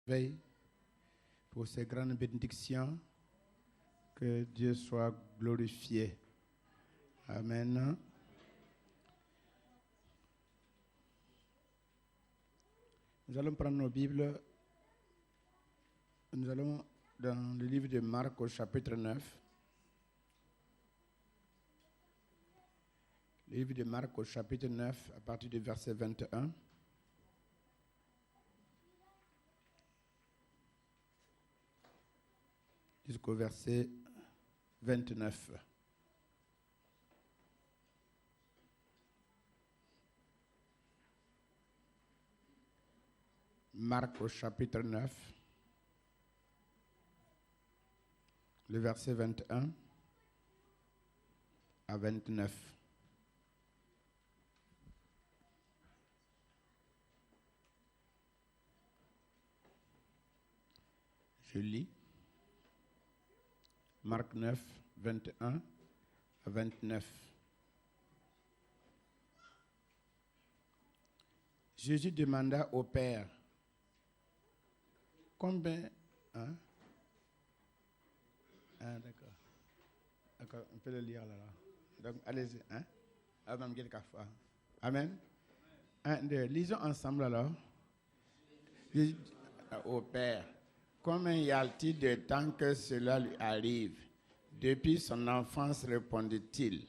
veille, pour ces grandes bénédictions. Que Dieu soit glorifié. Amen. Nous allons prendre nos Bibles. Nous allons dans le livre de Marc au chapitre 9. Le livre de Marc au chapitre 9 à partir du verset 21. Jusqu'au verset 29. Marc au chapitre 9, le verset 21 à 29. Je lis. Marc 9, 21 à 29. Jésus demanda au Père, combien... Hein? Ah, d'accord. D'accord, on peut le lire là. Donc, allez-y. Hein? Amen. Un, deux. Lisons ensemble alors. Jésus au Père. Combien y a-t-il de temps que cela lui arrive? Depuis son enfance, répondit-il.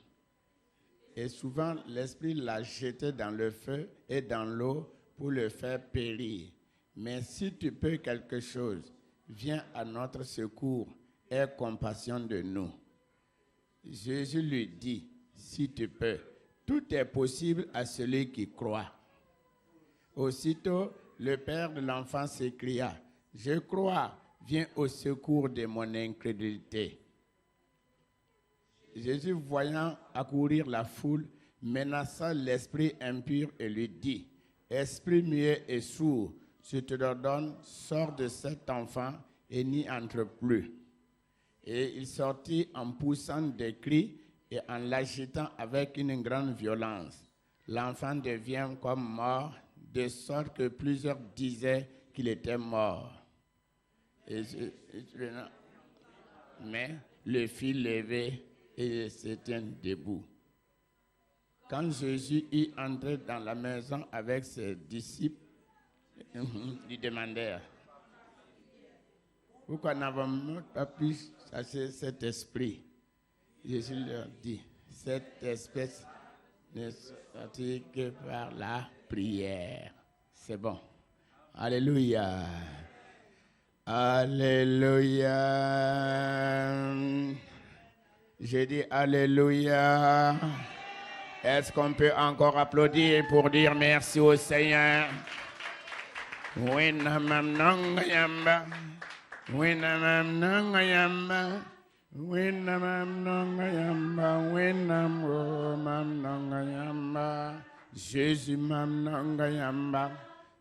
Et souvent, l'Esprit l'a jeté dans le feu et dans l'eau pour le faire périr. Mais si tu peux quelque chose, viens à notre secours, aie compassion de nous. Jésus lui dit, si tu peux, tout est possible à celui qui croit. Aussitôt, le père de l'enfant s'écria, je crois, viens au secours de mon incrédulité. Jésus, voyant accourir la foule, menaça l'esprit impur et lui dit, esprit muet et sourd, je te l'ordonne, sors de cet enfant et n'y entre plus. Et il sortit en poussant des cris et en l'agitant avec une grande violence. L'enfant devient comme mort, de sorte que plusieurs disaient qu'il était mort. Mais le fit lever et se tient debout. Quand Jésus y entrait dans la maison avec ses disciples, lui demandèrent, pourquoi n'avons-nous pas pu chasser cet esprit? Jésus leur dit, cette espèce ne sortit que par la prière. C'est bon. Alléluia. Alléluia. J'ai dit Alléluia. Est-ce qu'on peut encore applaudir pour dire merci au Seigneur? Winamam nongayamba. Winamam nongayamba. Winamam nongayamba. Winamam nongayamba. Jésus mam nongayamba.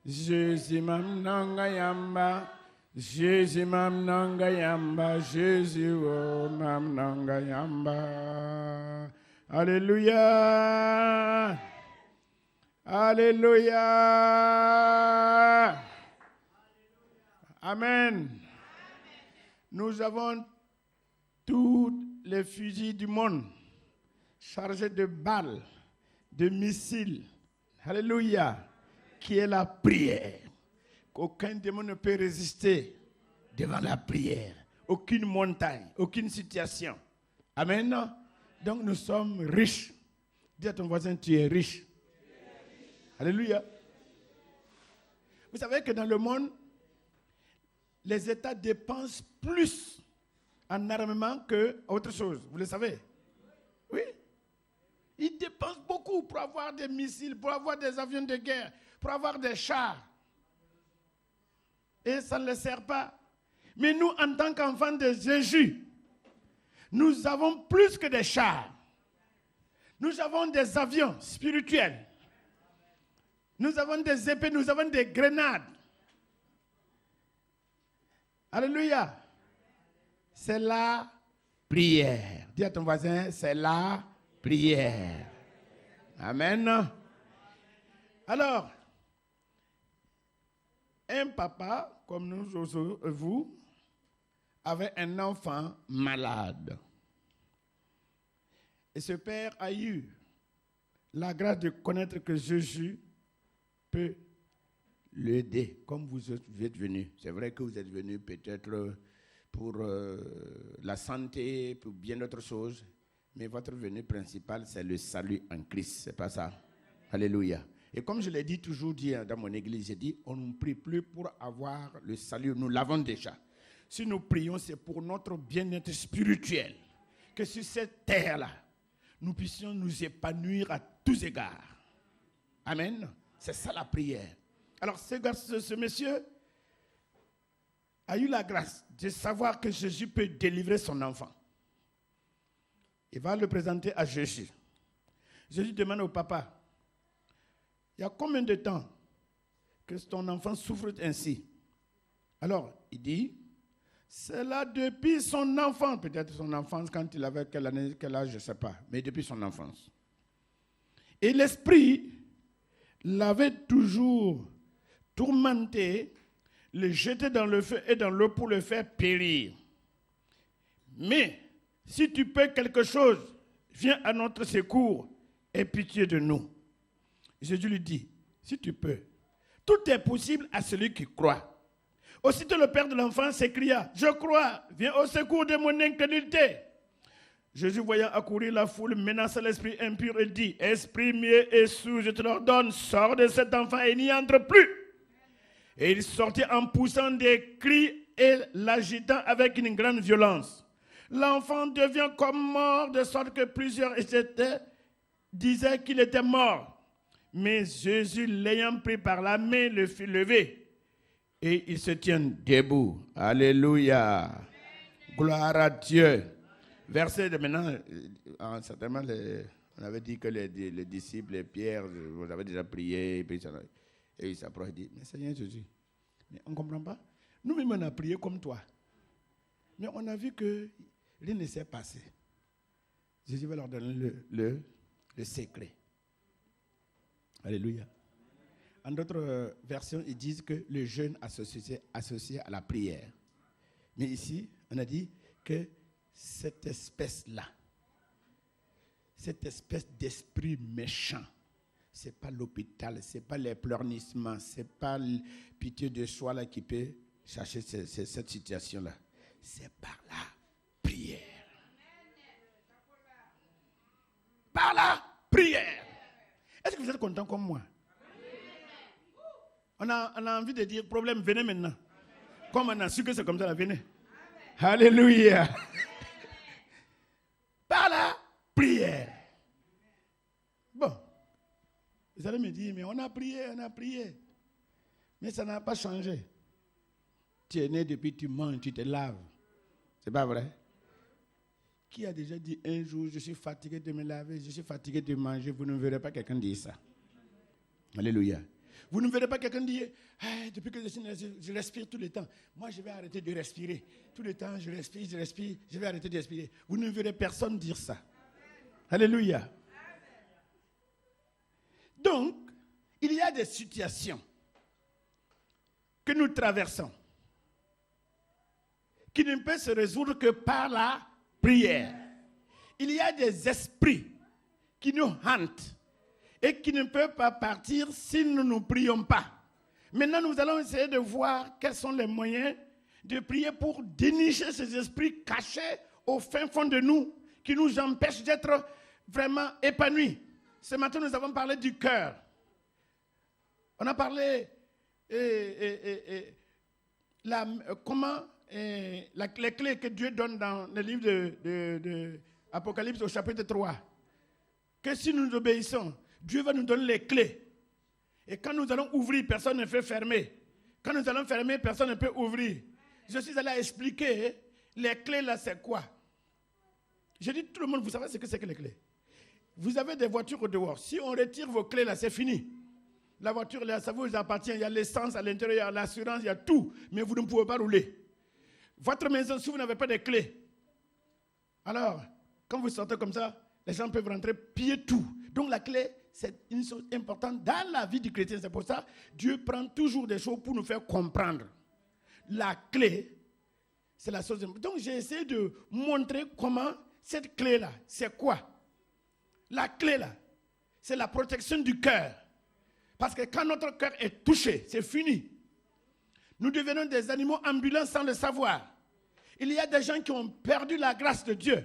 Jésus mam nongayamba. Jésus mam nongayamba. Jésus mam nongayamba. Alléluia. Alléluia. Amen. Nous avons tous les fusils du monde chargés de balles, de missiles. Alléluia. Qui est la prière. Qu'aucun démon ne peut résister devant la prière. Aucune montagne, aucune situation. Amen. Donc nous sommes riches. Dis à ton voisin, tu es riche. Alléluia. Vous savez que dans le monde, les États dépensent plus en armement qu'autre chose. Vous le savez? Oui. Ils dépensent beaucoup pour avoir des missiles, pour avoir des avions de guerre, pour avoir des chars. Et ça ne les sert pas. Mais nous, en tant qu'enfants de Jésus, nous avons plus que des chars. Nous avons des avions spirituels. Nous avons des épées, nous avons des grenades. Alléluia. C'est la prière. Dis à ton voisin, c'est la prière. Amen. Alors, un papa, comme nous, vous, avait un enfant malade. Et ce père a eu la grâce de connaître que Jésus peut l'aider, comme vous êtes venu. C'est vrai que vous êtes venu peut-être pour la santé, pour bien d'autres choses, mais votre venue principale, c'est le salut en Christ. C'est pas ça? Alléluia. Et comme je l'ai toujours dit dans mon église, j'ai dit, on ne prie plus pour avoir le salut, nous l'avons déjà. Si nous prions, c'est pour notre bien-être spirituel. Que sur cette terre-là, nous puissions nous épanouir à tous égards. Amen. C'est ça la prière. Alors ce monsieur a eu la grâce de savoir que Jésus peut délivrer son enfant. Il va le présenter à Jésus. Jésus demande au papa, il y a combien de temps que ton enfant souffre ainsi? Alors, il dit, c'est là depuis son enfance, peut-être son enfance quand il avait quelle année, quel âge, je ne sais pas, mais depuis son enfance. Et l'esprit l'avait toujours tourmenté, le jeter dans le feu et dans l'eau pour le faire périr. Mais si tu peux quelque chose, viens à notre secours, aie pitié de nous. Jésus lui dit, si tu peux, tout est possible à celui qui croit. Aussitôt le père de l'enfant s'écria, je crois, viens au secours de mon incrédulité. Jésus, voyant accourir la foule, menaça l'esprit impur et dit, esprit muet et sourd, je te l'ordonne, sors de cet enfant et n'y entre plus. Et il sortit en poussant des cris et l'agitant avec une grande violence. L'enfant devient comme mort, de sorte que plusieurs disaient qu'il était mort. Mais Jésus, l'ayant pris par la main, le fit lever. Et il se tient debout. Alléluia. Gloire à Dieu. Verset de maintenant, certainement, on avait dit que les disciples, les Pierre, vous avez déjà prié, et ils s'approchent et disent, mais Seigneur Jésus, mais on ne comprend pas. Nous-mêmes, on a prié comme toi. Mais on a vu que rien ne s'est passé. Jésus va leur donner le secret. Alléluia. En d'autres versions, ils disent que le jeûne associé à la prière. Mais ici, on a dit que cette espèce-là, cette espèce d'esprit méchant, ce n'est pas l'hôpital, ce n'est pas les pleurnissements, ce n'est pas le pitié de soi là, qui peut chercher cette situation-là. C'est par la prière. Par la prière. Est-ce que vous êtes content comme moi? On a envie de dire, problème, venez maintenant. Comme on a su que c'est comme ça, venez. Alléluia. Par la prière. Bon. Vous allez me dire, mais on a prié. Mais ça n'a pas changé. Tu es né depuis, tu manges, tu te laves. C'est pas vrai? Qui a déjà dit un jour, je suis fatigué de me laver, je suis fatigué de manger? Vous ne verrez pas quelqu'un dire ça. Alléluia. Vous ne verrez pas quelqu'un dire, hey, depuis que je respire tout le temps, moi je vais arrêter de respirer. Tout le temps, je respire, je vais arrêter de respirer. Vous ne verrez personne dire ça. Alléluia. Donc, il y a des situations que nous traversons qui ne peuvent se résoudre que par la prière. Il y a des esprits qui nous hantent et qui ne peuvent pas partir si nous ne prions pas. Maintenant, nous allons essayer de voir quels sont les moyens de prier pour dénicher ces esprits cachés au fin fond de nous, qui nous empêchent d'être vraiment épanouis. Ce matin, nous avons parlé du cœur. On a parlé les clés que Dieu donne dans le livre de Apocalypse au chapitre 3. Que si nous obéissons, Dieu va nous donner les clés. Et quand nous allons ouvrir, personne ne peut fermer. Quand nous allons fermer, personne ne peut ouvrir. Je suis allé expliquer les clés là, c'est quoi. J'ai dit tout le monde, vous savez ce que c'est que les clés? Vous avez des voitures au dehors. Si on retire vos clés là, c'est fini. La voiture là, ça vous appartient. Il y a l'essence à l'intérieur, il y a l'assurance, il y a tout. Mais vous ne pouvez pas rouler. Votre maison, si vous n'avez pas de clés, alors, quand vous sortez comme ça, les gens peuvent rentrer, piller tout. Donc la clé, c'est une chose importante dans la vie du chrétien. C'est pour ça que Dieu prend toujours des choses pour nous faire comprendre. La clé, c'est la chose importante. Donc j'ai essayé de montrer comment cette clé-là, c'est quoi? La clé là, c'est la protection du cœur. Parce que quand notre cœur est touché, c'est fini. Nous devenons des animaux ambulants sans le savoir. Il y a des gens qui ont perdu la grâce de Dieu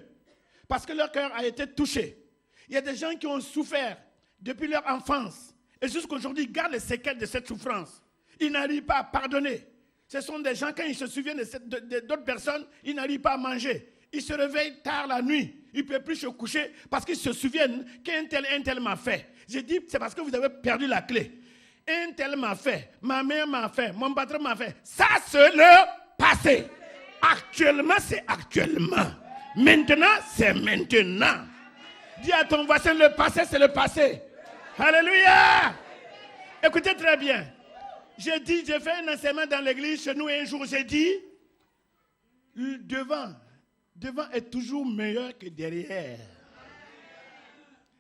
parce que leur cœur a été touché. Il y a des gens qui ont souffert depuis leur enfance et jusqu'aujourd'hui gardent les séquelles de cette souffrance. Ils n'arrivent pas à pardonner. Ce sont des gens, quand ils se souviennent d'autres personnes, ils n'arrivent pas à manger. Ils se réveillent tard la nuit. Ils ne peuvent plus se coucher parce qu'ils se souviennent qu'un tel m'a fait. J'ai dit, c'est parce que vous avez perdu la clé. Un tel m'a fait, ma mère m'a fait, mon patron m'a fait. Ça, c'est le passé. Actuellement, c'est actuellement. Maintenant, c'est maintenant. Dis à ton voisin, le passé, c'est le passé. Alléluia. Écoutez très bien. J'ai fait un enseignement dans l'église chez nous un jour, j'ai dit, devant est toujours meilleur que derrière.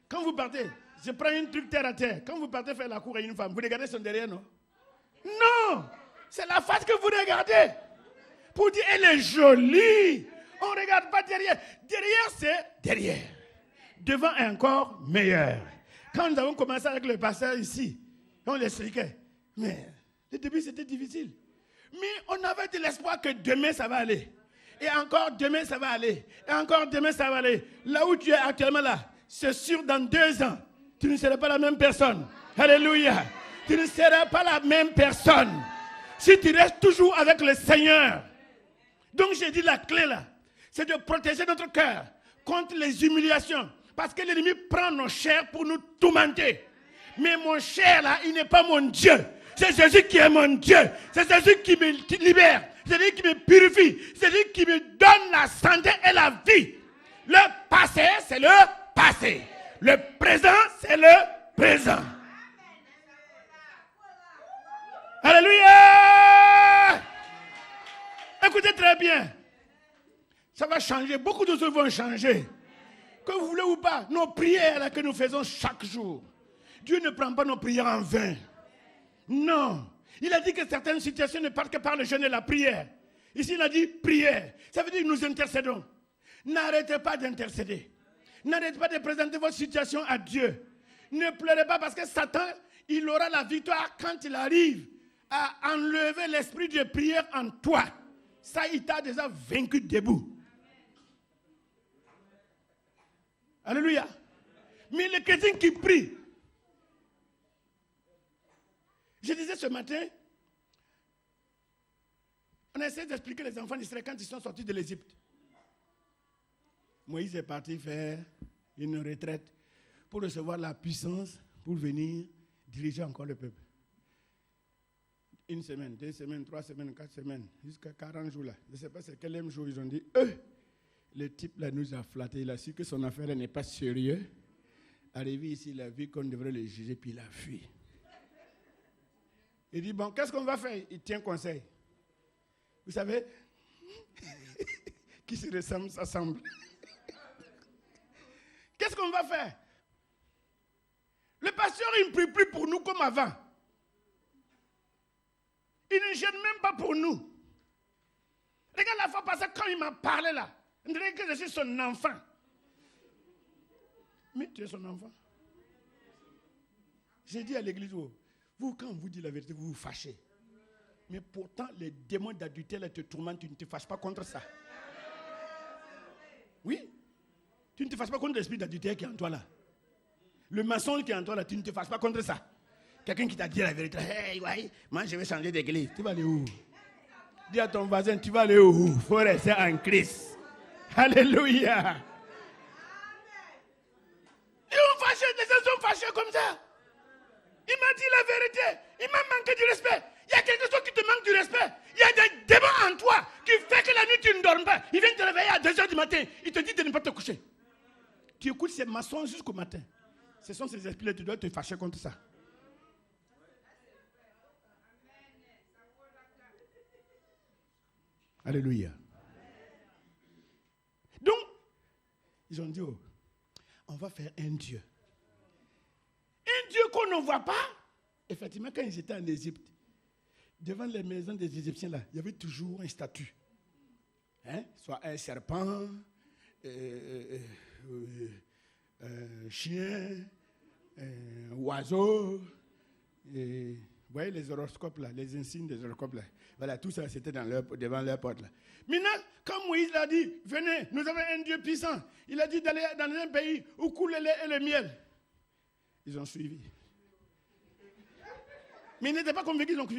Quand vous partez, je prends un truc terre à terre. Quand vous partez faire la cour à une femme, vous regardez son derrière, non? Non! C'est la face que vous regardez. Pour dire, elle est jolie. On ne regarde pas derrière. Derrière, c'est derrière. Devant est encore meilleur. Quand nous avons commencé avec le pasteur ici, on l'expliquait. Mais le début, c'était difficile. Mais on avait de l'espoir que demain, ça va aller. Et encore demain, ça va aller. Et encore demain, ça va aller. Là où tu es actuellement là, c'est sûr, dans 2 ans, tu ne seras pas la même personne. Alléluia. Tu ne seras pas la même personne. Si tu restes toujours avec le Seigneur. Donc j'ai dit la clé là, c'est de protéger notre cœur contre les humiliations. Parce que l'ennemi prend nos chairs pour nous tourmenter. Mais mon chair là, il n'est pas mon Dieu. C'est Jésus qui est mon Dieu. C'est Jésus qui me libère. C'est lui qui me purifie. C'est lui qui me donne la santé et la vie. Le passé, c'est le passé. Le présent, c'est le présent. Alléluia! Écoutez très bien. Ça va changer. Beaucoup de choses vont changer. Que vous voulez ou pas, nos prières là, que nous faisons chaque jour, Dieu ne prend pas nos prières en vain. Non. Il a dit que certaines situations ne partent que par le jeûne et la prière. Ici, il a dit prière. Ça veut dire que nous intercédons. N'arrêtez pas d'intercéder. N'arrêtez pas de présenter votre situation à Dieu. Ne pleurez pas parce que Satan, il aura la victoire quand il arrive à enlever l'esprit de prière en toi. Ça, il t'a déjà vaincu debout. Alléluia. Mais le chrétien qui prie, je disais ce matin, on essaie d'expliquer les enfants d'Israël quand ils sont sortis de l'Égypte. Moïse est parti faire une retraite pour recevoir la puissance pour venir diriger encore le peuple. 1 semaine, 2 semaines, 3 semaines, 4 semaines, jusqu'à 40 jours là. Je ne sais pas c'est quel jour ils ont dit, le type là nous a flatté, il a su que son affaire n'est pas sérieux. Arrivé ici, il a vu qu'on devrait le juger, puis il a fui. Il dit, bon, qu'est-ce qu'on va faire? Il tient conseil. Vous savez, qui se ressemble, s'assemble. Qu'est-ce qu'on va faire? Le pasteur, il ne prie plus pour nous comme avant. Il ne gêne même pas pour nous. Regarde la fois passée, quand il m'a parlé là, on dirait que je suis son enfant. Mais tu es son enfant. J'ai dit à l'église, vous, quand on vous dit la vérité, vous vous fâchez. Mais pourtant, les démons d'adultère te tourmentent, tu ne te fâches pas contre ça. Oui. Tu ne te fâches pas contre l'esprit d'adultère qui est en toi là. Le maçon qui est en toi là, tu ne te fâches pas contre ça. Quelqu'un qui t'a dit la vérité, hey, ouais, moi je vais changer d'église. Tu vas aller où? Dis à ton voisin, tu vas aller où? Il faut rester en Christ. Alléluia. Ils ont fâché, les gens sont fâchés comme ça. Il m'a dit la vérité. Il m'a manqué du respect. Il y a quelque chose qui te manque du respect. Il y a des démons en toi qui fait que la nuit tu ne dors pas. Il vient te réveiller à 2h du matin. Il te dit de ne pas te coucher. Tu écoutes ces maçons jusqu'au matin. Ce sont ces esprits-là, tu dois te fâcher contre ça. Alléluia. Donc, ils ont dit, on va faire un Dieu. Dieu qu'on ne voit pas, effectivement, quand ils étaient en Égypte, devant les maisons des Égyptiens, là, il y avait toujours un statut. Hein? Soit un serpent, un chien, un oiseau. Vous voyez les horoscopes là, les insignes des horoscopes là. Voilà, tout ça c'était devant leur porte là. Maintenant, quand Moïse l'a dit, venez, nous avons un Dieu puissant. Il a dit d'aller dans un pays où coule le lait et le miel. Ils ont suivi. Mais ils n'étaient pas convaincus. Donc,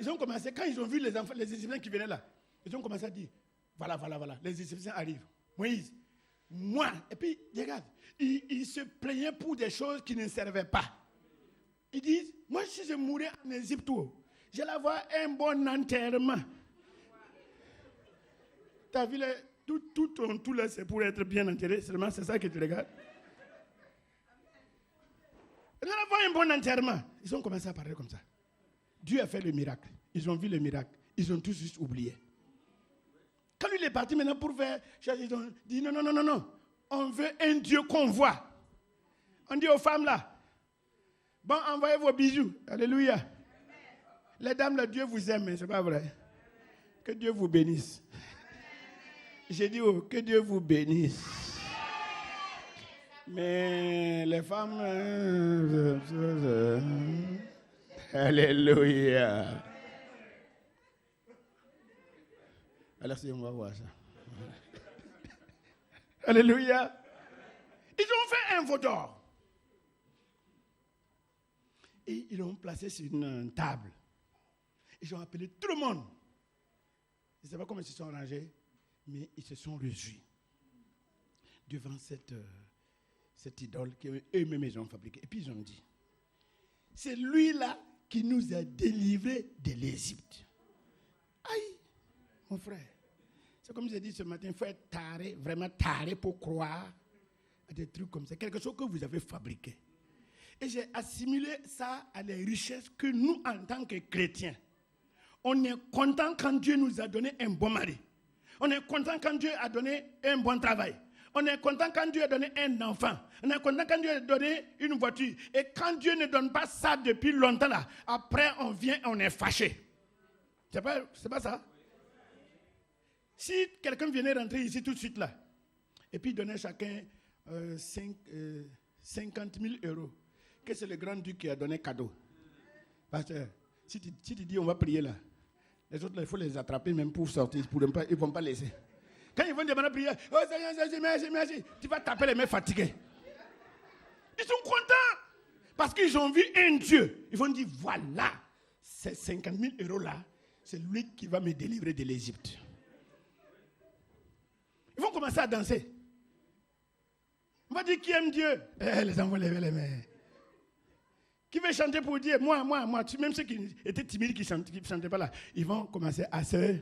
ils ont commencé, quand ils ont vu les enfants, les Égyptiens qui venaient là, ils ont commencé à dire, voilà, les Égyptiens arrivent. Moïse, moi, et puis, regarde, ils se plaignaient pour des choses qui ne servaient pas. Ils disent, moi, si je mourais en Égypte, j'allais avoir un bon enterrement. Tu as vu, tout là, c'est pour être bien enterré, seulement c'est ça que tu regardes. J'allais avoir un bon enterrement. Ils ont commencé à parler comme ça. Dieu a fait le miracle. Ils ont vu le miracle. Ils ont tous juste oublié. Quand lui est parti maintenant pour faire, ils ont dit non. On veut un Dieu qu'on voit. On dit aux femmes là, bon, envoyez vos bijoux. Alléluia. Amen. Les dames, là, Dieu vous aime, mais ce n'est pas vrai. Que Dieu vous bénisse. J'ai dit, que Dieu vous bénisse. Mais les femmes... Alléluia. Alors si on va voir ça. Alléluia. Ils ont fait un veau d'or. Et ils l'ont placé sur une table. Ils ont appelé tout le monde. Je ne sais pas comment ils se sont rangés, mais ils se sont réjouis devant cette idole qu'eux-mêmes ils ont fabriquée. Et puis ils ont dit, c'est lui-là qui nous a délivrés de l'Égypte. Aïe, mon frère. C'est comme j'ai dit ce matin, il faut être taré, vraiment taré pour croire à des trucs comme ça. Quelque chose que vous avez fabriqué. Et j'ai assimilé ça à les richesses que nous, en tant que chrétiens, on est content quand Dieu nous a donné un bon mari. On est content quand Dieu a donné un bon travail. On est content quand Dieu a donné un enfant. On est content quand Dieu a donné une voiture. Et quand Dieu ne donne pas ça depuis longtemps, là, après on vient, on est fâché. C'est pas ça? Si quelqu'un venait rentrer ici tout de suite là, et puis donner chacun 50 000 euros, que c'est le grand-duc qui a donné cadeau. Pasteur, si tu dis on va prier là, les autres là, il faut les attraper même pour sortir, ils ne vont pas laisser. Quand ils vont demander à prier, oh Seigneur, merci, tu vas taper les mains fatiguées. Ils sont contents parce qu'ils ont vu un Dieu. Ils vont dire, voilà, ces 50 000 euros là, c'est lui qui va me délivrer de l'Égypte. Ils vont commencer à danser. On va dire qui aime Dieu. Les enfants lèvent les mains. Qui veut chanter pour Dieu? Moi. Même ceux qui étaient timides, qui ne chantaient pas là, ils vont commencer à se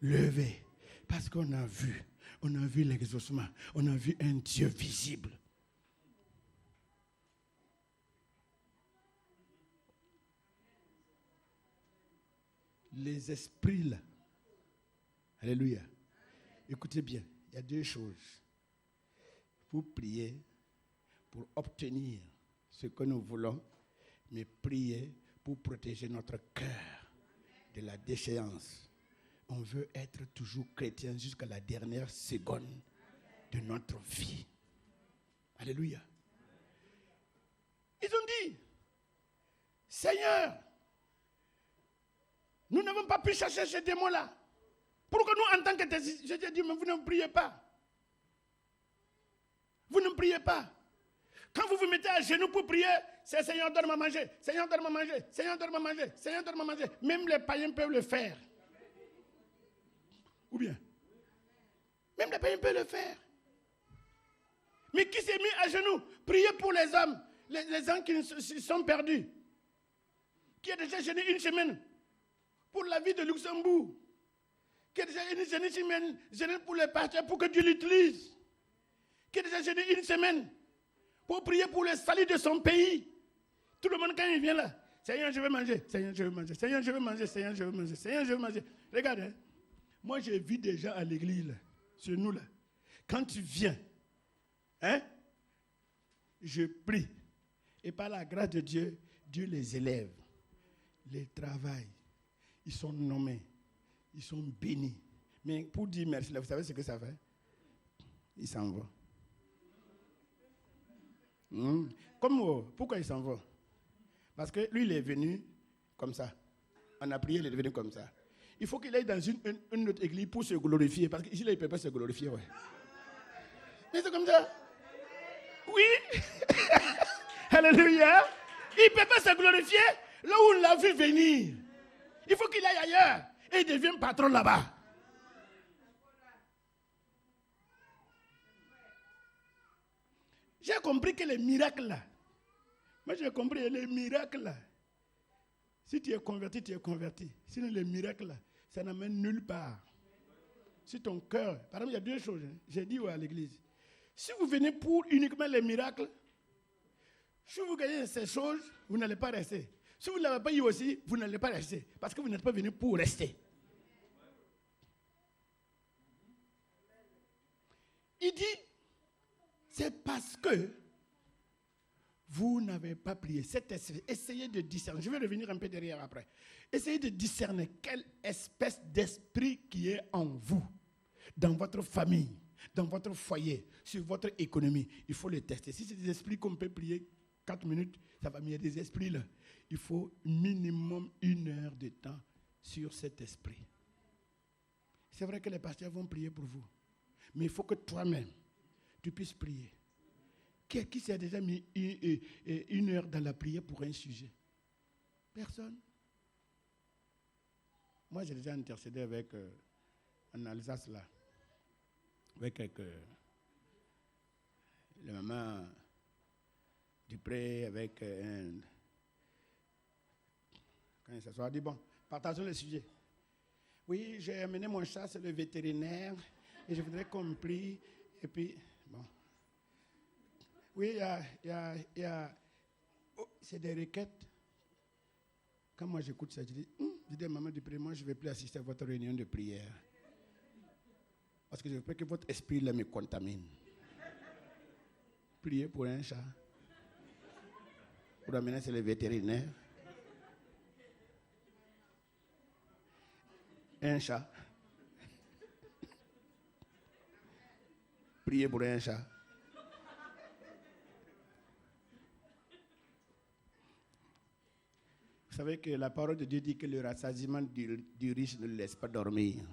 lever. Parce qu'on a vu l'exaucement. On a vu un Dieu visible. Les esprits là. Alléluia. Écoutez bien, il y a deux choses. Pour prier, pour obtenir ce que nous voulons, mais prier pour protéger notre cœur de la déchéance. On veut être toujours chrétien jusqu'à la dernière seconde de notre vie. Alléluia. Ils ont dit, Seigneur, nous n'avons pas pu chasser ce démon-là. Pourquoi nous, en tant que je te dis, mais vous ne priez pas. Vous ne priez pas. Quand vous vous mettez à genoux pour prier, c'est Seigneur, donne-moi à manger. Seigneur, donne-moi à manger. Seigneur, donne-moi à manger. Seigneur, donne-moi à manger. Même les païens peuvent le faire. Ou bien? Même les païens peuvent le faire. Mais qui s'est mis à genoux? Prier pour les hommes. Les gens qui sont perdus. Qui a déjà gêné une semaine pour la vie de Luxembourg. Qui a déjà gêné une semaine pour les pasteurs pour que Dieu l'utilise. Qui a déjà gêné une semaine pour prier pour le salut de son pays. Tout le monde, quand il vient là, Seigneur, je veux manger. Seigneur, je veux manger. Seigneur, je veux manger. Seigneur, je veux manger. Seigneur, je veux manger. Regarde, hein. Moi, j'ai vu des gens à l'église, là, chez nous, là. Quand tu viens, hein, je prie. Et par la grâce de Dieu, Dieu les élève, les travaille. Ils sont nommés, ils sont bénis. Mais pour dire merci, vous savez ce que ça fait? Ils s'en vont. Pourquoi il s'en va? Parce que lui, il est venu comme ça. On a prié, il est venu comme ça. Il faut qu'il aille dans une autre église pour se glorifier. Parce qu'ici, là, il ne peut pas se glorifier. Ouais. Mais c'est comme ça. Oui. Alléluia. Il ne peut pas se glorifier là où on l'a vu venir. Il faut qu'il aille ailleurs. Et il devient patron là-bas. J'ai compris que les miracles là. Moi, j'ai compris les miracles là. Si tu es converti, tu es converti. Sinon, les miracles là, ça n'amène nulle part. Si ton cœur. Par exemple, il y a deux choses. J'ai dit à l'église. Si vous venez pour uniquement les miracles, si vous gagnez ces choses, vous n'allez pas rester. Si vous ne l'avez pas eu aussi, vous n'allez pas rester. Parce que vous n'êtes pas venu pour rester. Il dit, c'est parce que vous n'avez pas prié. Essayez de discerner. Je vais revenir un peu derrière après. Essayez de discerner quelle espèce d'esprit qui est en vous, dans votre famille, dans votre foyer, sur votre économie. Il faut les tester. Si c'est des esprits qu'on peut prier 4 minutes, ça va mieux. Des esprits là. Il faut minimum 1 heure de temps sur cet esprit. C'est vrai que les pasteurs vont prier pour vous. Mais il faut que toi-même, tu puisses prier. Qui s'est déjà mis 1 heure dans la prière pour un sujet? Personne. Moi, j'ai déjà intercédé avec, en Alsace, là, avec la maman Dupré, avec quand il s'assoit, dit, bon, partageons le sujet. Oui, j'ai amené mon chat, c'est le vétérinaire, et je voudrais qu'on me prie, et puis, bon. Oui, il y a oh, c'est des requêtes. Quand moi j'écoute ça, je dis, maman Dupré, moi je ne vais plus assister à votre réunion de prière. Parce que je ne veux pas que votre esprit là me contamine. Priez pour un chat. Pour amener, c'est le vétérinaire. Un chat. Priez pour un chat. Vous savez que la parole de Dieu dit que le rassasiement du riche ne le laisse pas dormir.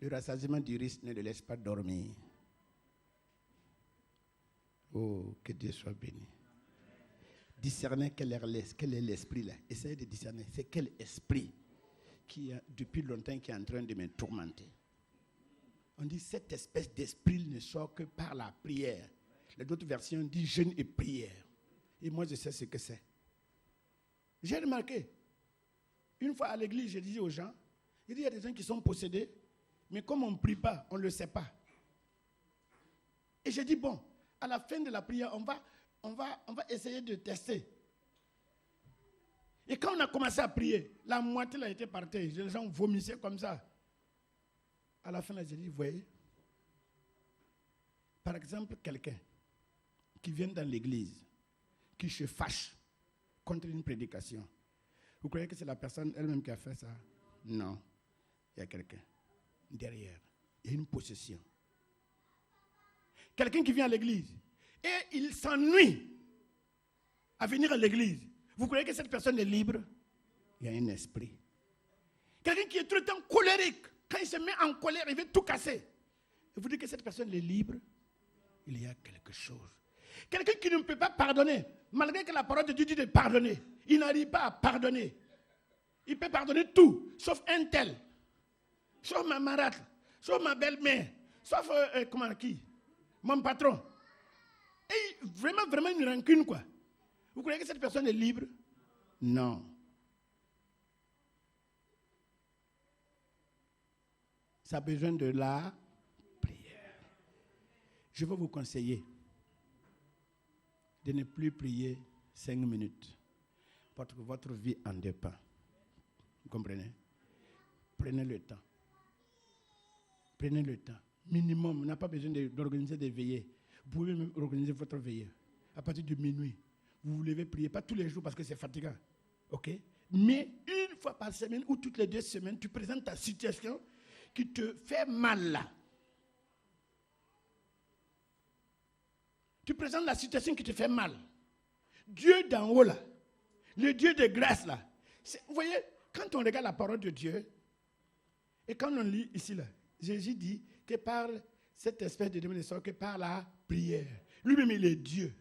Le rassasiement du riche ne le laisse pas dormir. Oh, que Dieu soit béni. Discerner quel est l'esprit là. Essayez de discerner. C'est quel esprit qui, depuis longtemps, qui est en train de me tourmenter. On dit cette espèce d'esprit ne sort que par la prière. D'autres versions disent jeûne et prière. Et moi, je sais ce que c'est. J'ai remarqué, une fois à l'église, je disais aux gens, il y a des gens qui sont possédés, mais comme on ne prie pas, on ne le sait pas. Et j'ai dit, bon, à la fin de la prière, on va essayer de tester. Et quand on a commencé à prier, la moitié a été par terre. Les gens vomissaient comme ça. À la fin, j'ai dit, vous voyez, par exemple, quelqu'un qui vient dans l'église, qui se fâche contre une prédication. Vous croyez que c'est la personne elle-même qui a fait ça? Non. Il y a quelqu'un derrière. Il y a une possession. Quelqu'un qui vient à l'église et il s'ennuie à venir à l'église. Vous croyez que cette personne est libre? Il y a un esprit. Quelqu'un qui est tout le temps colérique. Quand il se met en colère, il veut tout casser. Et vous dites que cette personne est libre? Il y a quelque chose. Quelqu'un qui ne peut pas pardonner, malgré que la parole de Dieu dit de pardonner, il n'arrive pas à pardonner. Il peut pardonner tout, sauf un tel, sauf ma marâtre, sauf ma belle-mère, sauf qui? Mon patron. Et vraiment une rancune, quoi. Vous croyez que cette personne est libre? Non. Ça a besoin de la prière. Je veux vous conseiller de ne plus prier 5 minutes. Parce que votre vie en dépend. Vous comprenez? Prenez le temps. Prenez le temps. Minimum, on n'a pas besoin d'organiser des veillées. Vous pouvez même organiser votre veillée. À partir de minuit, vous vous levez prier. Pas tous les jours parce que c'est fatigant. OK? Mais une fois par semaine ou toutes les 2 semaines, tu présentes ta situation qui te fait mal là. Tu présentes la situation qui te fait mal. Dieu d'en haut là, le Dieu de grâce là. Vous voyez, quand on regarde la parole de Dieu, et quand on lit ici là, Jésus dit que par cette espèce de démon que par la prière. Lui-même il est Dieu.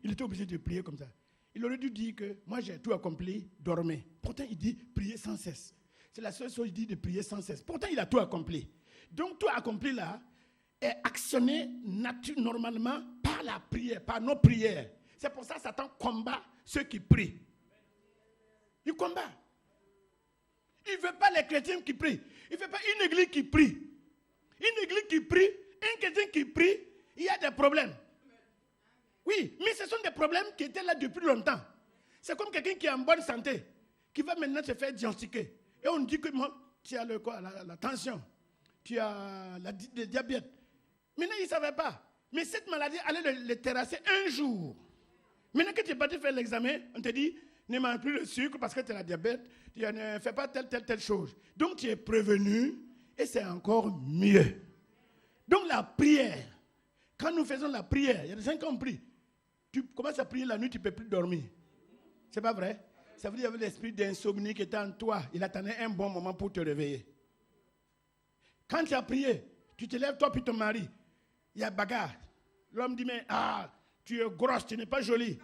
Il était obligé de prier comme ça. Il aurait dû dire que moi j'ai tout accompli, dormez. Pourtant il dit prier sans cesse. C'est la seule chose qu'il dit de prier sans cesse. Pourtant il a tout accompli. Donc tout accompli là est actionné normalement par la prière, par nos prières. C'est pour ça que Satan combat ceux qui prient. Il combat. Il ne veut pas les chrétiens qui prient. Il ne veut pas une église qui prie. Une église qui prie, un chrétien qui prie, il y a des problèmes. Oui, mais ce sont des problèmes qui étaient là depuis longtemps. C'est comme quelqu'un qui est en bonne santé, qui va maintenant se faire diagnostiquer. Et on dit que tu as la tension, tu as le diabète. Maintenant, il ne savait pas. Mais cette maladie allait le terrasser un jour. Maintenant que tu es parti faire l'examen, on te dit, ne mange plus le sucre parce que tu as la diabète, tu ne fais pas telle chose. Donc tu es prévenu et c'est encore mieux. Donc la prière, quand nous faisons la prière, il y a des gens qui ont pris. Tu commences à prier la nuit, tu ne peux plus dormir. C'est pas vrai? Ça veut dire qu'il y avait l'esprit d'insomnie qui était en toi. Il attendait un bon moment pour te réveiller. Quand tu as prié, tu te lèves toi puis ton mari. Il y a bagarre. L'homme dit, mais tu es grosse, tu n'es pas jolie.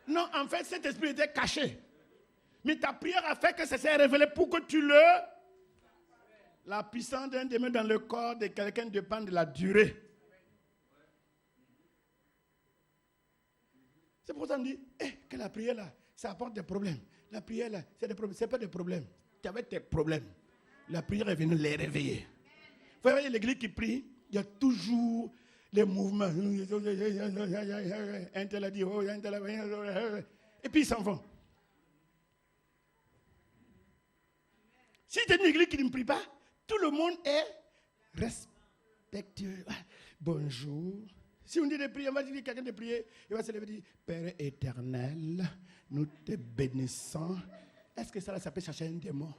Non, en fait, cet esprit était caché. Mais ta prière a fait que ça s'est révélé pour que tu le... La puissance d'un démon dans le corps de quelqu'un dépend de la durée. C'est pour ça qu'on dit que la prière là, ça apporte des problèmes. La prière là, c'est des problèmes. Ce n'est pas des problèmes. Tu avais tes problèmes. La prière est venue les réveiller. Vous voyez l'église qui prie, il y a toujours les mouvements. Un tel a dit, et puis ils s'en vont. Si tu es une église qui ne prie pas, tout le monde est respectueux. Bonjour. Si on dit de prier, on va dire quelqu'un de prier, il va se lever et dire, Père éternel, nous te bénissons. Est-ce que ça peut chercher un démon?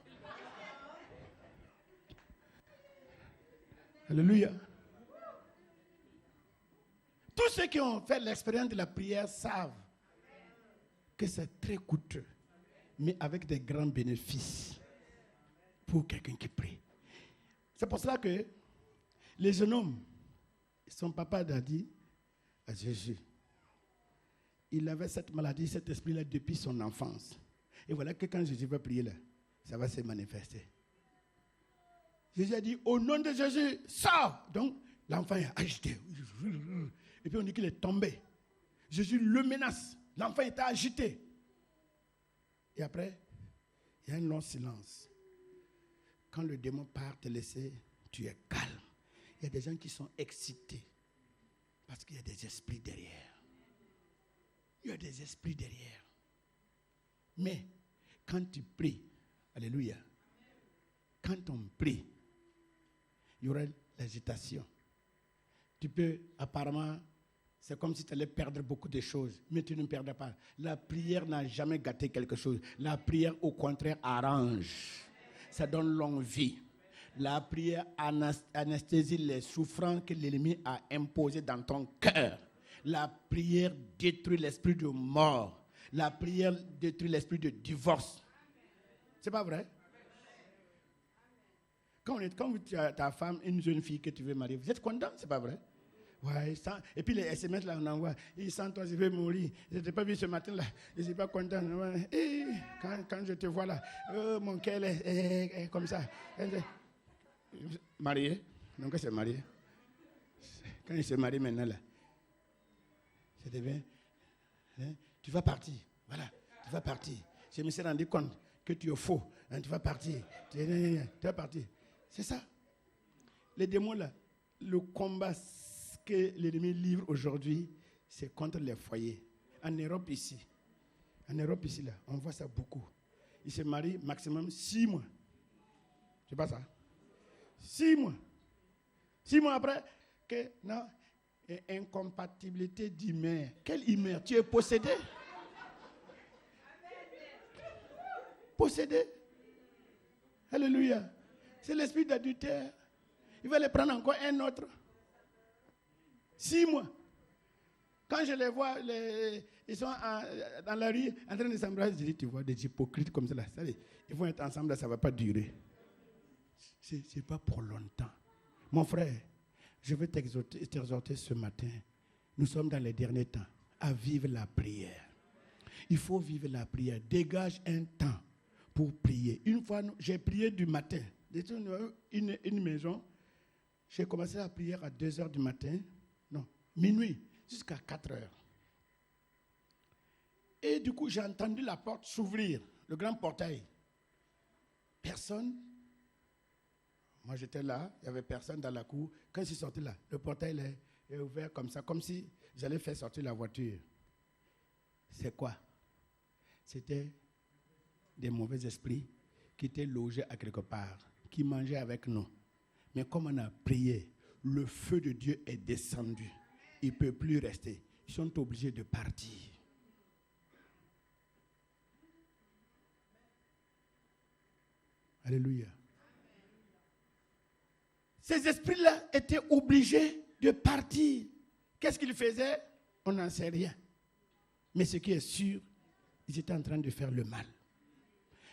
Alléluia. Tous ceux qui ont fait l'expérience de la prière savent que c'est très coûteux, mais avec des grands bénéfices pour quelqu'un qui prie. C'est pour cela que les jeunes hommes, son papa a dit à Jésus, il avait cette maladie, cet esprit-là depuis son enfance. Et voilà que quand Jésus va prier là, ça va se manifester. Jésus a dit, au nom de Jésus, sors! Donc, l'enfant est agité. Et puis on dit qu'il est tombé. Jésus le menace. L'enfant était agité. Et après, il y a un long silence. Quand le démon part te laisser, tu es calme. Il y a des gens qui sont excités. Parce qu'il y a des esprits derrière. Il y a des esprits derrière. Mais, quand tu pries, alléluia, quand on prie, il y aura l'agitation. Tu peux, apparemment, c'est comme si tu allais perdre beaucoup de choses, mais tu ne perdras pas. La prière n'a jamais gâté quelque chose. La prière, au contraire, arrange. Ça donne longue vie. La prière anesthésie les souffrances que l'ennemi a imposées dans ton cœur. La prière détruit l'esprit de mort. La prière détruit l'esprit de divorce. C'est pas vrai? Quand tu as ta femme, une jeune fille que tu veux marier, vous êtes content? C'est pas vrai? Ouais, et puis les SMS là, on envoie. Il sent toi, je vais mourir. Je ne t'ai pas vu ce matin là. Je ne suis pas content. Quand je te vois là, mon cœur est comme ça. Marié? Donc c'est marié. Quand il se marie maintenant là, ça devient. Tu vas partir. Voilà, tu vas partir. Je me suis rendu compte que tu es faux. Tu vas partir. Tu vas partir. C'est ça. Les démons là, le combat que l'ennemi livre aujourd'hui, c'est contre les foyers. En Europe ici, là, on voit ça beaucoup. Ils se marient maximum 6 mois. C'est pas ça? 6 mois. 6 mois après, non, Et incompatibilité d'humeur. Quelle humeur? Tu es possédé? Possédé? Alléluia. C'est l'esprit d'adultère. Il va les prendre encore un autre. 6 mois. Quand je les vois, ils sont dans la rue en train de s'embrasser, je dis, tu vois, des hypocrites comme ça. Ils vont être ensemble, ça ne va pas durer. Ce n'est pas pour longtemps. Mon frère, je veux t'exhorter ce matin. Nous sommes dans les derniers temps à vivre la prière. Il faut vivre la prière. Dégage un temps pour prier. Une fois, j'ai prié du matin. Une maison, j'ai commencé la prière à 2h du matin. Non, minuit, jusqu'à 4h. Et du coup, j'ai entendu la porte s'ouvrir, le grand portail. Personne. Moi, j'étais là, il n'y avait personne dans la cour. Quand je suis sorti là, le portail est ouvert comme ça, comme si j'allais faire sortir la voiture. C'est quoi? C'était des mauvais esprits qui étaient logés à quelque part, qui mangeaient avec nous. Mais comme on a prié, le feu de Dieu est descendu. Il ne peut plus rester. Ils sont obligés de partir. Alléluia. Ces esprits-là étaient obligés de partir. Qu'est-ce qu'ils faisaient? On n'en sait rien. Mais ce qui est sûr, ils étaient en train de faire le mal.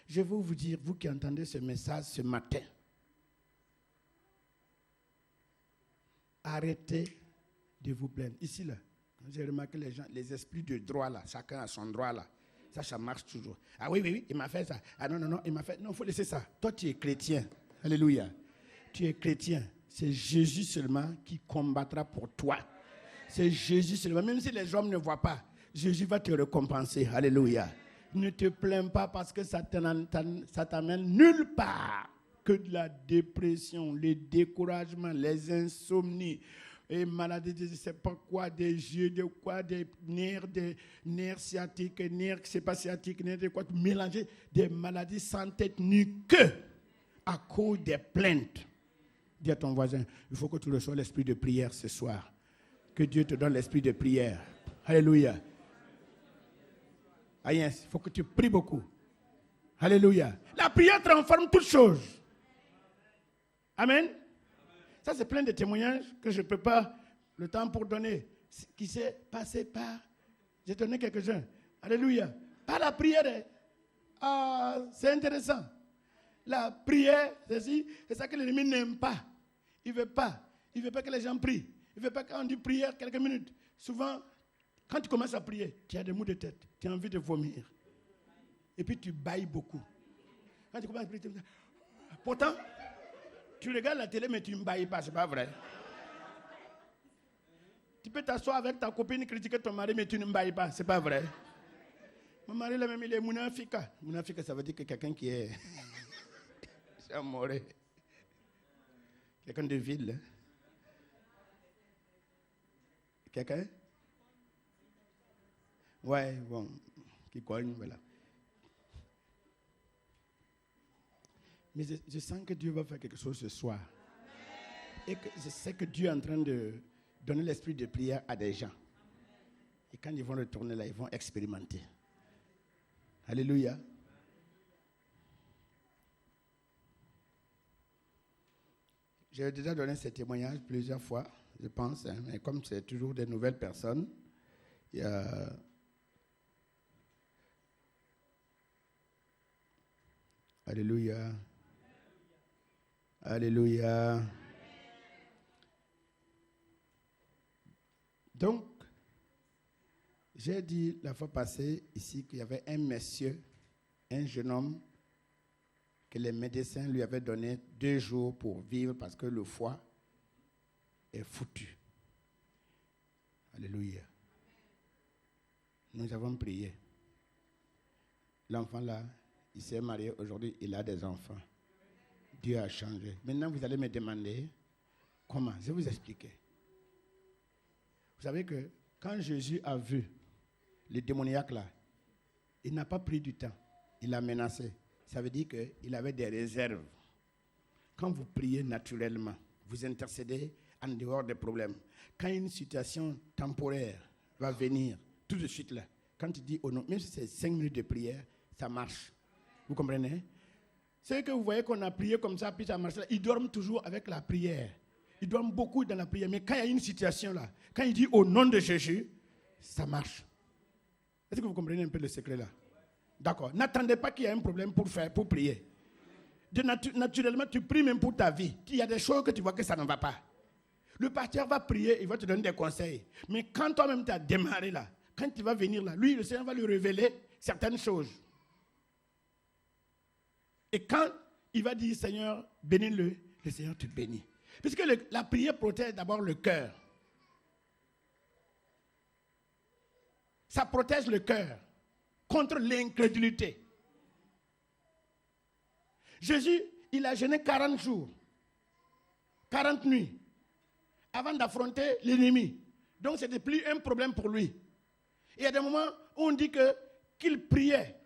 Je veux vous dire, vous qui entendez ce message ce matin, arrêtez de vous plaindre. Ici, là, j'ai remarqué les gens, les esprits de droit, là, chacun a son droit, là. Ça marche toujours. Ah oui, il m'a fait ça. Ah non, il m'a fait... Non, il faut laisser ça. Toi, tu es chrétien. Alléluia. Tu es chrétien. C'est Jésus seulement qui combattra pour toi. C'est Jésus seulement. Même si les hommes ne voient pas, Jésus va te récompenser. Alléluia. Ne te plains pas parce que ça t'amène nulle part que de la dépression, les découragements, les insomnies, et maladies, je ne sais pas quoi, des yeux, des nerfs sciatiques, nerfs, c'est pas sciatiques, nerfs de quoi, mélanger des maladies sans tête ni queue à cause des plaintes. Dis à ton voisin, il faut que tu reçoives l'esprit de prière ce soir. Que Dieu te donne l'esprit de prière. Alléluia. Agnès, il faut que tu pries beaucoup. Alléluia. La prière transforme toutes choses. Amen. Ça, c'est plein de témoignages que je ne peux pas le temps pour donner. Qui s'est passé par... J'ai donné quelques-uns. Alléluia. Par la prière. Ah, c'est intéressant. La prière, c'est ça que l'ennemi n'aime pas. Il ne veut pas. Il ne veut pas que les gens prient. Il ne veut pas qu'on dise prière quelques minutes. Souvent, quand tu commences à prier, tu as des maux de tête. Tu as envie de vomir. Et puis tu bailles beaucoup. Quand tu commences à prier, tu dis... Pourtant, tu regardes la télé, mais tu ne bailles pas. Ce n'est pas vrai. Tu peux t'asseoir avec ta copine, critiquer ton mari, mais tu ne bailles pas. Ce n'est pas vrai. Mon mari, là même, il est mounafika. Mounafika, ça veut dire que quelqu'un qui est... C'est amoré. Quelqu'un de ville. Quelqu'un? Ouais, bon. Qui cogne, voilà. Mais je sens que Dieu va faire quelque chose ce soir. Et que je sais que Dieu est en train de donner l'esprit de prière à des gens. Et quand ils vont retourner là, ils vont expérimenter. Alléluia. J'ai déjà donné ces témoignages plusieurs fois, je pense. Hein, mais comme c'est toujours des nouvelles personnes, il y a... Alléluia. Alléluia. Donc, j'ai dit la fois passée ici qu'il y avait un monsieur, un jeune homme, que les médecins lui avaient donné 2 jours pour vivre parce que le foie est foutu. Alléluia. Nous avons prié. L'enfant là, il s'est marié aujourd'hui, il a des enfants. Dieu a changé. Maintenant, vous allez me demander comment. Je vais vous expliquer. Vous savez que quand Jésus a vu le démoniaque là, il n'a pas pris du temps. Il a menacé. Ça veut dire qu'il avait des réserves. Quand vous priez naturellement, vous intercédez en dehors des problèmes. Quand une situation temporaire va venir, tout de suite là, quand tu dis oh non, même si c'est 5 minutes de prière, ça marche. Vous comprenez? C'est que vous voyez qu'on a prié comme ça, puis ça marche là. Ils dorment toujours avec la prière. Ils dorment beaucoup dans la prière. Mais quand il y a une situation là, quand il dit au nom de Jésus, ça marche. Est-ce que vous comprenez un peu le secret là? D'accord. N'attendez pas qu'il y ait un problème pour prier. Naturellement, tu pries même pour ta vie. Il y a des choses que tu vois que ça ne va pas. Le pasteur va prier, il va te donner des conseils. Mais quand toi-même tu as démarré là, quand tu vas venir là, lui, le Seigneur va lui révéler certaines choses. Et quand il va dire, Seigneur, bénis-le, le Seigneur te bénit. Puisque la prière protège d'abord le cœur. Ça protège le cœur contre l'incrédulité. Jésus, il a jeûné 40 jours, 40 nuits, avant d'affronter l'ennemi. Donc, ce n'était plus un problème pour lui. Et il y a des moments où on dit qu'il priait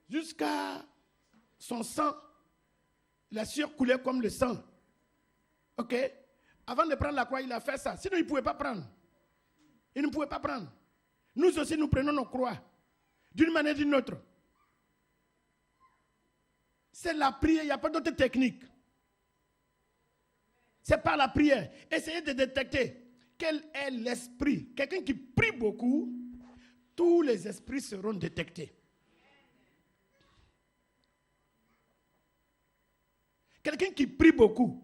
jusqu'à son sang, la sueur coulait comme le sang. Ok? Avant de prendre la croix, il a fait ça. Sinon, il ne pouvait pas prendre. Il ne pouvait pas prendre. Nous aussi, nous prenons nos croix. D'une manière ou d'une autre. C'est la prière, il n'y a pas d'autre technique. C'est par la prière. Essayez de détecter quel est l'esprit. Quelqu'un qui prie beaucoup, tous les esprits seront détectés. Quelqu'un qui prie beaucoup,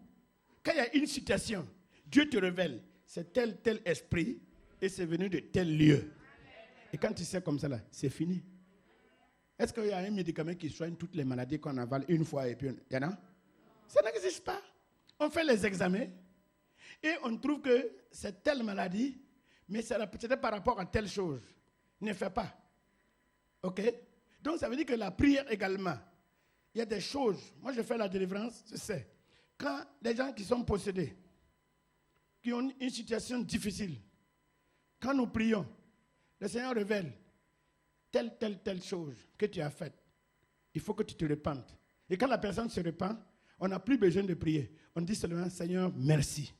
quand il y a une situation, Dieu te révèle, c'est tel esprit et c'est venu de tel lieu. Et quand tu sais comme ça, là, c'est fini. Est-ce qu'il y a un médicament qui soigne toutes les maladies qu'on avale une fois et puis il y en a? Ça n'existe pas. On fait les examens et on trouve que c'est telle maladie, mais c'est peut-être par rapport à telle chose. Ne fais pas. Ok? Donc ça veut dire que la prière également, il y a des choses. Moi je fais la délivrance, je sais. Quand des gens qui sont possédés, qui ont une situation difficile, quand nous prions, le Seigneur révèle telle chose que tu as faite. Il faut que tu te repentes. Et quand la personne se repent, on n'a plus besoin de prier. On dit seulement, Seigneur, merci.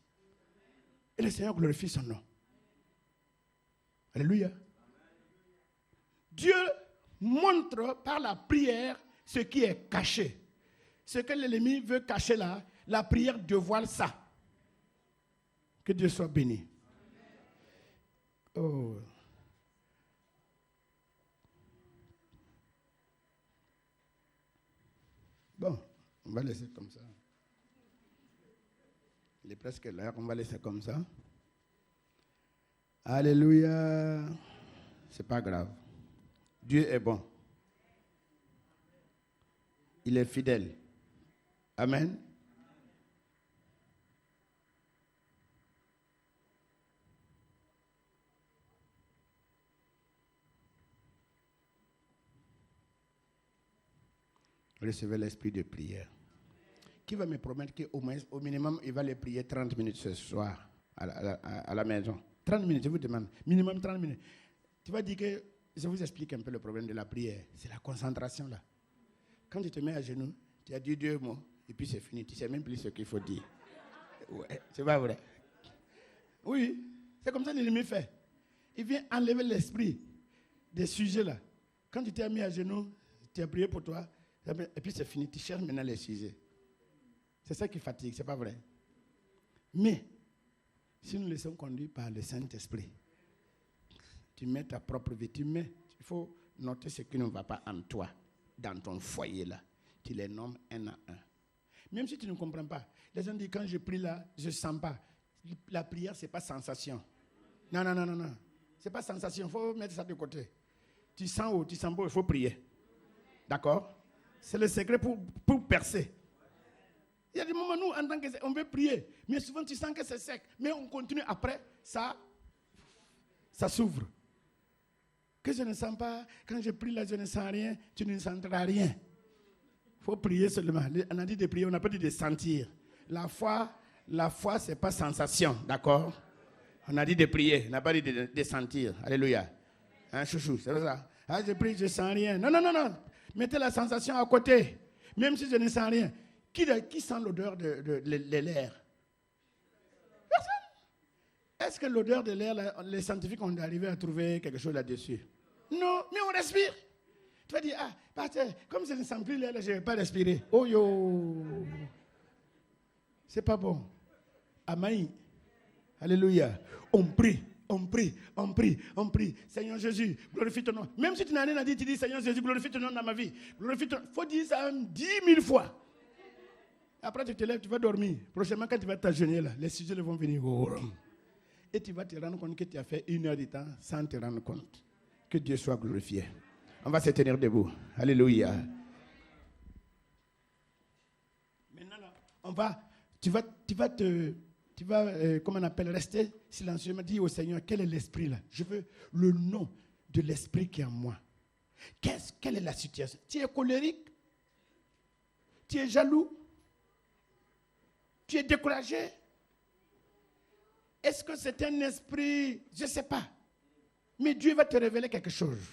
Et le Seigneur glorifie son nom. Alléluia. Dieu montre par la prière ce qui est caché. Ce que l'ennemi veut cacher là, la prière dévoile ça. Que Dieu soit béni. Oh. Bon, on va laisser comme ça. Il est presque l'heure, on va laisser comme ça. Alléluia. C'est pas grave. Dieu est bon. Il est fidèle. Amen. Recevez l'esprit de prière. Qui va me promettre qu'au moins, au minimum, il va les prier 30 minutes ce soir à la maison? 30 minutes, je vous demande. Minimum 30 minutes. Tu vas dire que, je vous explique un peu le problème de la prière. C'est la concentration là. Quand tu te mets à genoux, tu as dit 2 mots, et puis c'est fini. Tu ne sais même plus ce qu'il faut dire. Ouais, c'est pas vrai. Oui, c'est comme ça que l'ennemi fait. Il vient enlever l'esprit des sujets là. Quand tu t'es mis à genoux, tu as prié pour toi, et puis c'est fini. Tu cherches maintenant les sujets. C'est ça qui fatigue, c'est pas vrai. Mais, si nous laissons conduire par le Saint-Esprit, tu mets ta propre vie, il faut noter ce qui ne va pas en toi, dans ton foyer là. Tu les nommes un à un. Même si tu ne comprends pas, les gens disent quand je prie là, je ne sens pas. La prière, ce n'est pas sensation. Non. Ce n'est pas sensation, il faut mettre ça de côté. Tu sens haut, tu sens beau, il faut prier. D'accord? C'est le secret pour percer. Il y a des moments, nous, en tant qu'on veut prier, mais souvent tu sens que c'est sec. Mais on continue après, ça s'ouvre. Que je ne sens pas, quand je prie là, je ne sens rien, tu ne sentiras rien. Il faut prier seulement. On a dit de prier, on n'a pas dit de sentir. La foi, ce n'est pas sensation, d'accord? On a dit de prier, on n'a pas dit de sentir. Alléluia. Hein, chouchou, c'est ça. Ah, je prie, je ne sens rien. Non. Mettez la sensation à côté. Même si je ne sens rien. Qui sent l'odeur de l'air? Personne. est-ce que l'odeur de l'air, là, les scientifiques ont arrivé à trouver quelque chose là-dessus? Non, mais on respire. Tu vas dire, ah, pasteur, comme ça ne sent plus l'air, là, je ne vais pas respirer. Oh yo! C'est pas bon. Amaï. Alléluia. On prie. On prie, on prie, on prie. Seigneur Jésus, glorifie ton nom. Même si tu n'as rien à dire, tu dis Seigneur Jésus, glorifie ton nom dans ma vie. Glorifie ton nom. Il faut dire ça 10 000 fois. Après, tu te lèves, tu vas dormir. Prochainement, quand tu vas t'agenouiller là, les sujets vont venir. Et tu vas te rendre compte que tu as fait 1 heure de temps sans te rendre compte. Que Dieu soit glorifié. On va se tenir debout. Alléluia. Maintenant, là, tu vas, comment on appelle, rester silencieux. Dis au Seigneur, quel est l'esprit là? Je veux le nom de l'esprit qui est en moi. Quelle est la situation? Tu es colérique? Tu es jaloux? Tu es découragé? Est-ce que c'est un esprit? Je ne sais pas. Mais Dieu va te révéler quelque chose.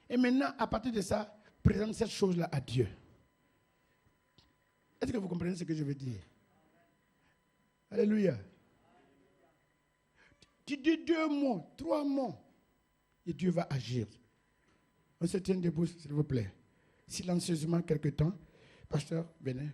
Et maintenant, à partir de ça, présente cette chose-là à Dieu. Est-ce que vous comprenez ce que je veux dire? Alléluia. Tu dis 2 mots, 3 mots, et Dieu va agir. On se tient debout, s'il vous plaît. Silencieusement, quelque temps. Pasteur, venez.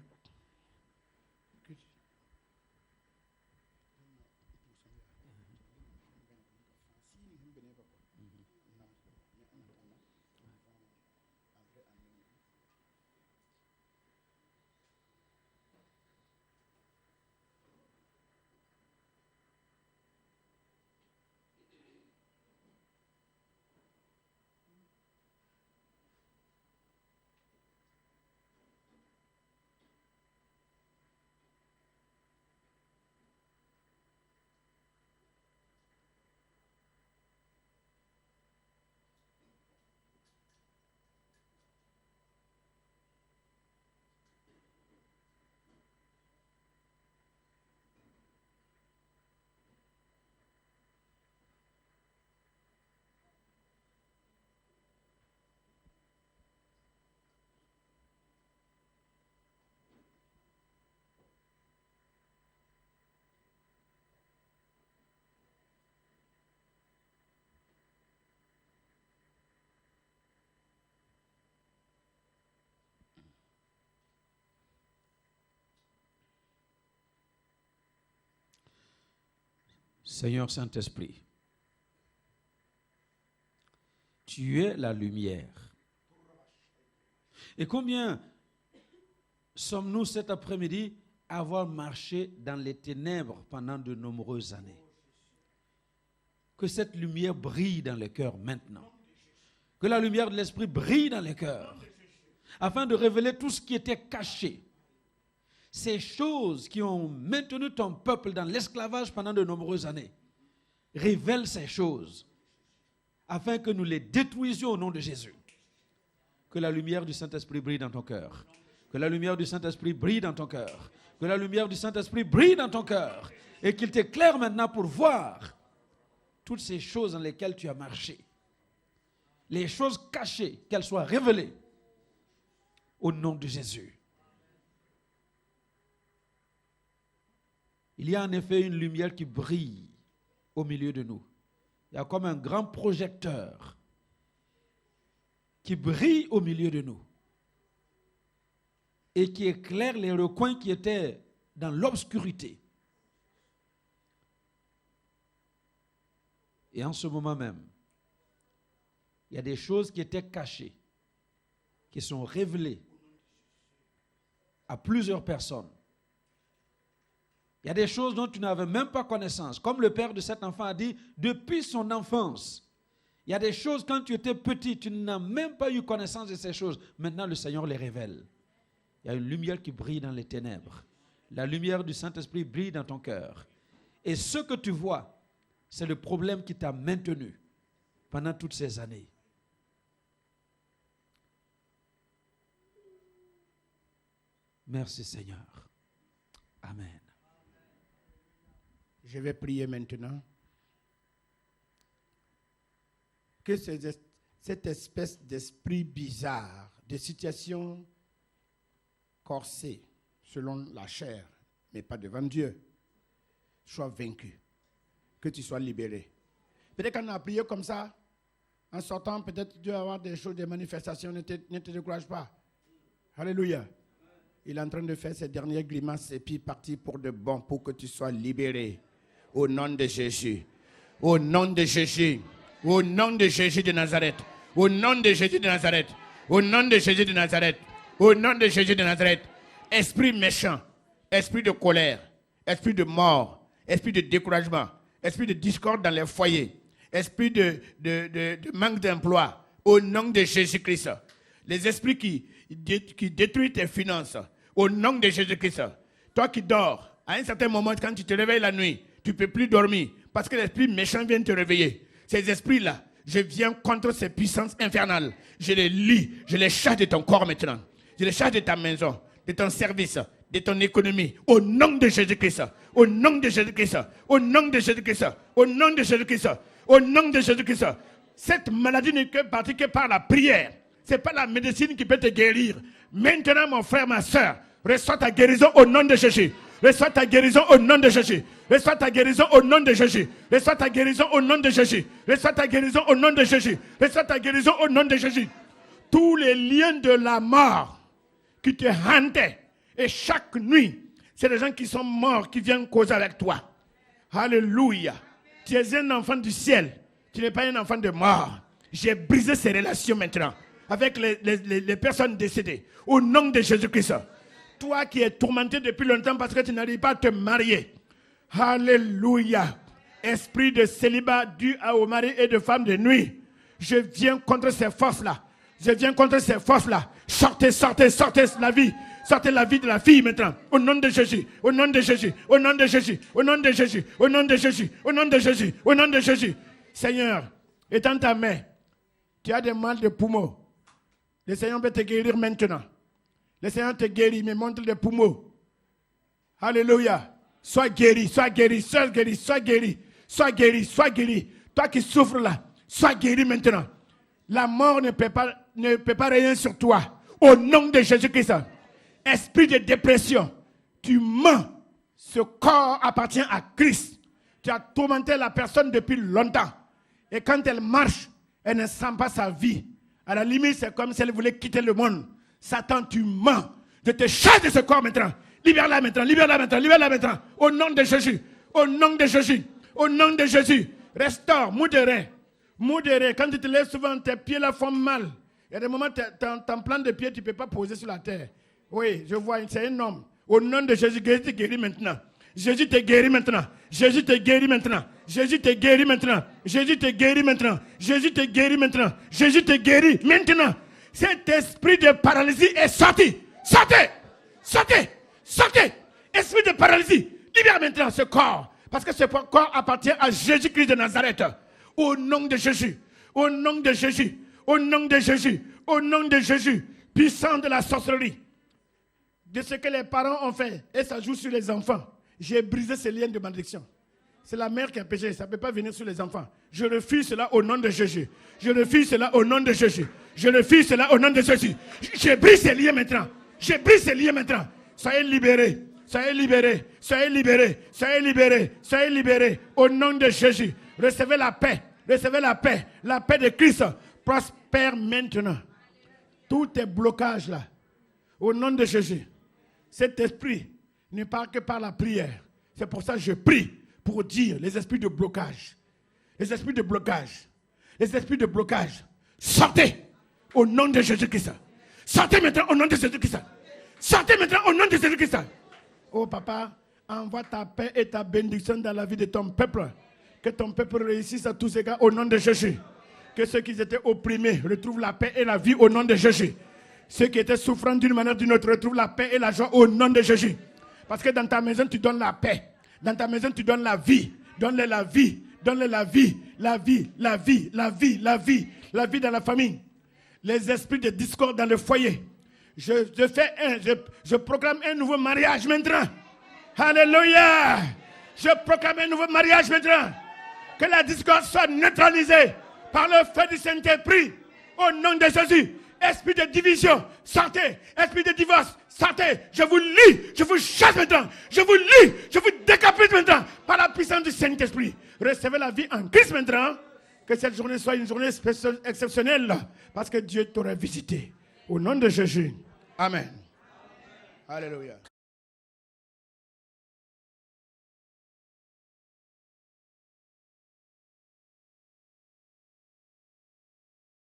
Seigneur Saint-Esprit, tu es la lumière. Et combien sommes-nous cet après-midi à avoir marché dans les ténèbres pendant de nombreuses années? Que cette lumière brille dans les cœurs maintenant. Que la lumière de l'Esprit brille dans les cœurs, afin de révéler tout ce qui était caché. Ces choses qui ont maintenu ton peuple dans l'esclavage pendant de nombreuses années. Révèle ces choses, afin que nous les détruisions au nom de Jésus. Que la lumière du Saint-Esprit brille dans ton cœur. Que la lumière du Saint-Esprit brille dans ton cœur. Que la lumière du Saint-Esprit brille dans ton cœur. Et qu'il t'éclaire maintenant pour voir toutes ces choses dans lesquelles tu as marché. Les choses cachées, qu'elles soient révélées au nom de Jésus. Il y a en effet une lumière qui brille au milieu de nous. Il y a comme un grand projecteur qui brille au milieu de nous et qui éclaire les recoins qui étaient dans l'obscurité. Et en ce moment même, il y a des choses qui étaient cachées, qui sont révélées à plusieurs personnes. Il y a des choses dont tu n'avais même pas connaissance. Comme le père de cet enfant a dit, depuis son enfance, il y a des choses, quand tu étais petit, tu n'as même pas eu connaissance de ces choses. Maintenant, le Seigneur les révèle. Il y a une lumière qui brille dans les ténèbres. La lumière du Saint-Esprit brille dans ton cœur. Et ce que tu vois, c'est le problème qui t'a maintenu pendant toutes ces années. Merci Seigneur. Amen. Je vais prier maintenant. Que cette espèce d'esprit bizarre, de situation corsée, selon la chair, mais pas devant Dieu, sois vaincu, que tu sois libéré. Peut-être qu'on a prié comme ça, en sortant, peut-être tu dois avoir des choses, des manifestations, ne te décourage pas. Alléluia. Il est en train de faire ses dernières grimaces et puis partir pour de bon, pour que tu sois libéré. Au nom de Jésus. Au nom de Jésus. Au nom de Jésus de Nazareth. Au nom de Jésus de Nazareth. Au nom de Jésus de Nazareth. Au nom de Jésus de Nazareth. Esprit méchant, esprit de colère, esprit de mort, esprit de découragement, esprit de discorde dans les foyers, esprit de manque d'emploi, au nom de Jésus-Christ. Les esprits qui détruisent tes finances, au nom de Jésus-Christ. Toi qui dors, à un certain moment, quand tu te réveilles la nuit, tu ne peux plus dormir parce que l'esprit méchant vient te réveiller. Ces esprits-là, je viens contre ces puissances infernales. Je les lis, je les chasse de ton corps maintenant. Je les chasse de ta maison, de ton service, de ton économie, au nom de Jésus-Christ, au nom de Jésus-Christ, au nom de Jésus-Christ, au nom de Jésus-Christ, au nom de Jésus-Christ. Cette maladie n'est que pratiquée par la prière. Ce n'est pas la médecine qui peut te guérir. Maintenant, mon frère, ma soeur, reçois ta guérison au nom de Jésus. Reçois ta guérison au nom de Jésus. Reçois ta guérison au nom de Jésus. Reçois ta guérison au nom de Jésus. Reçois ta guérison au nom de Jésus. Reçois ta guérison au nom de Jésus. Tous les liens de la mort qui te hantaient, et chaque nuit, c'est des gens qui sont morts qui viennent causer avec toi. Alléluia. Tu es un enfant du ciel. Tu n'es pas un enfant de mort. J'ai brisé ces relations maintenant avec les personnes décédées. Au nom de Jésus-Christ. Toi qui es tourmenté depuis longtemps parce que tu n'arrives pas à te marier. Alléluia. Esprit de célibat dû aux maris et de femmes de nuit. Je viens contre ces forces-là. Je viens contre ces forces-là. Sortez, sortez, sortez la vie. Sortez la vie de la fille maintenant. Au nom de Jésus. Au nom de Jésus. Au nom de Jésus. Au nom de Jésus. Au nom de Jésus. Au nom de Jésus. Au nom de Jésus. Seigneur, étends ta main. Tu as des mal de poumons. Le Seigneur peut te guérir maintenant. Le Seigneur te guérit, mais montre les poumons. Alléluia. Sois guéri, sois guéri, sois guéri, sois guéri. Sois guéri, sois guéri. Toi qui souffres là, sois guéri maintenant. La mort ne peut pas rien sur toi. Au nom de Jésus-Christ. Esprit de dépression, tu mens. Ce corps appartient à Christ. Tu as tourmenté la personne depuis longtemps. Et quand elle marche, elle ne sent pas sa vie. À la limite, c'est comme si elle voulait quitter le monde. Satan, tu mens. Je te chasse de ce corps maintenant. Libère-la maintenant, libère-la maintenant, libère-la maintenant. Au nom de Jésus. Au nom de Jésus. Au nom de Jésus. Restaure, modéré. Modéré. Quand tu te lèves souvent, tes pieds là font mal. Il y a des moments, ton plan de pied, tu ne peux pas poser sur la terre. Oui, je vois, c'est un homme. Au nom de Jésus, Jésus te guérit maintenant. Jésus te guérit maintenant. Jésus te guérit maintenant. Jésus te guérit maintenant. Jésus te guérit maintenant. Jésus te guérit maintenant. Jésus te guérit maintenant. Cet esprit de paralysie est sorti. Sortez! Sortez! Sortez! Esprit de paralysie, libère maintenant ce corps. Parce que ce corps appartient à Jésus-Christ de Nazareth. Au nom de Jésus. Au nom de Jésus. Au nom de Jésus. Au nom de Jésus. Puissant de la sorcellerie. De ce que les parents ont fait. Et ça joue sur les enfants. J'ai brisé ces liens de malédiction. C'est la mère qui a péché. Ça ne peut pas venir sur les enfants. Je refuse cela au nom de Jésus. Je refuse cela au nom de Jésus. Je refuse cela au nom de Jésus. Je brise ces liens maintenant. Je brise ces liens maintenant. Soyez libérés. Soyez libérés. Soyez libérés. Soyez libérés. Soyez libérés. Au nom de Jésus. Recevez la paix. Recevez la paix. La paix de Christ prospère maintenant. Tous tes blocages là. Au nom de Jésus. Cet esprit ne part que par la prière. C'est pour ça que je prie pour dire les esprits de blocage. Les esprits de blocage. Les esprits de blocage. Sortez au nom de Jésus-Christ. Sortez maintenant au nom de Jésus-Christ. Sortez maintenant au nom de Jésus-Christ. Oh papa, envoie ta paix et ta bénédiction dans la vie de ton peuple. Que ton peuple réussisse à tous égards au nom de Jésus. Que ceux qui étaient opprimés retrouvent la paix et la vie au nom de Jésus. Ceux qui étaient souffrants d'une manière ou d'une autre retrouvent la paix et la joie au nom de Jésus. Parce que dans ta maison, tu donnes la paix. Dans ta maison, tu donnes la vie. Donne-les la vie. Donne-les la vie. La vie, la vie, la vie, la vie. La vie dans la famille. Les esprits de discorde dans le foyer. Je proclame un nouveau mariage maintenant. Alléluia. Je proclame un nouveau mariage maintenant. Que la discorde soit neutralisée par le feu du Saint-Esprit. Au nom de Jésus. Esprit de division, sortez. Esprit de divorce, Sortez, je vous lis, je vous chasse maintenant, je vous lis, je vous décapite maintenant par la puissance du Saint-Esprit. Recevez la vie en Christ maintenant. Que cette journée soit une journée exceptionnelle parce que Dieu t'aurait visité. Au nom de Jésus. Amen. Alléluia.